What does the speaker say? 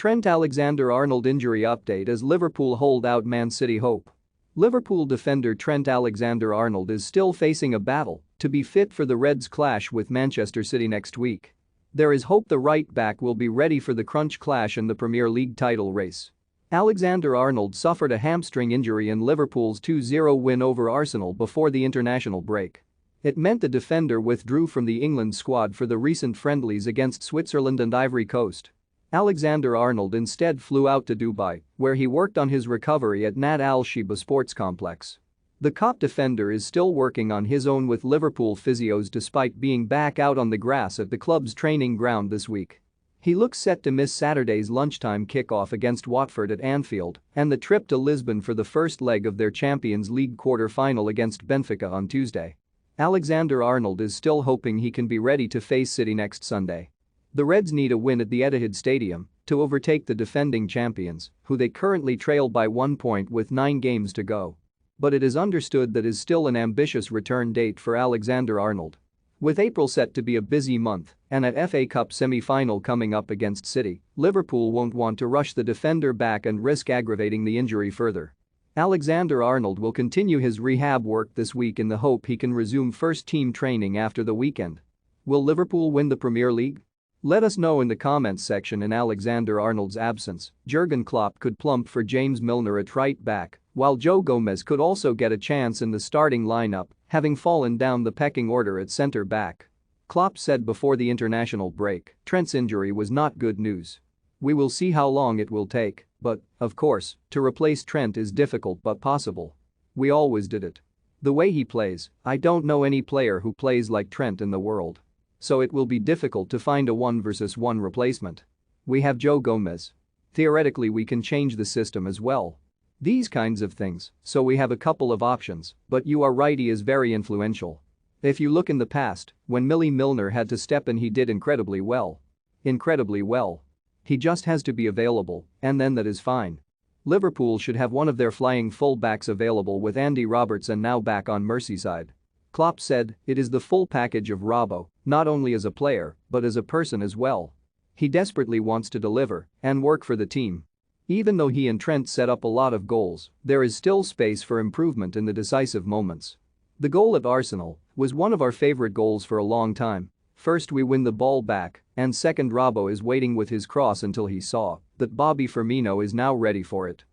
Trent Alexander-Arnold injury update as Liverpool hold out Man City hope. Liverpool defender Trent Alexander-Arnold is still facing a battle to be fit for the Reds' clash with Manchester City next week. There is hope the right-back will be ready for the crunch clash in the Premier League title race. Alexander-Arnold suffered a hamstring injury in Liverpool's 2-0 win over Arsenal before the international break. It meant the defender withdrew from the England squad for the recent friendlies against Switzerland and Ivory Coast. Alexander-Arnold instead flew out to Dubai, where he worked on his recovery at Nad Al Sheba Sports Complex. The COP defender is still working on his own with Liverpool physios despite being back out on the grass at the club's training ground this week. He looks set to miss Saturday's lunchtime kickoff against Watford at Anfield and the trip to Lisbon for the first leg of their Champions League quarter-final against Benfica on Tuesday. Alexander-Arnold is still hoping he can be ready to face City next Sunday. The Reds need a win at the Etihad Stadium to overtake the defending champions, who they currently trail by 1 point with 9 games to go. But it is understood that is still an ambitious return date for Alexander-Arnold. With April set to be a busy month and an FA Cup semi-final coming up against City, Liverpool won't want to rush the defender back and risk aggravating the injury further. Alexander-Arnold will continue his rehab work this week in the hope he can resume first-team training after the weekend. Will Liverpool win the Premier League? Let us know in the comments section. In Alexander-Arnold's absence, Jurgen Klopp could plump for James Milner at right back, while Joe Gomez could also get a chance in the starting lineup, having fallen down the pecking order at centre back. Klopp said before the international break, Trent's injury was not good news. We will see how long it will take, but, of course, to replace Trent is difficult but possible. We always did it. The way he plays, I don't know any player who plays like Trent in the world. So it will be difficult to find a 1-versus-1 replacement. We have Joe Gomez. Theoretically we can change the system as well. These kinds of things, so we have a couple of options, but you are right, he is very influential. If you look in the past, when Milner had to step in, he did incredibly well. Incredibly well. He just has to be available, and then that is fine. Liverpool should have one of their flying fullbacks available with Andy Robertson now back on Merseyside. Klopp said, "It is the full package of Robbo, not only as a player, but as a person as well. He desperately wants to deliver and work for the team." Even though he and Trent set up a lot of goals, there is still space for improvement in the decisive moments. The goal at Arsenal was one of our favorite goals for a long time. First we win the ball back, and second Robbo is waiting with his cross until he saw that Bobby Firmino is now ready for it.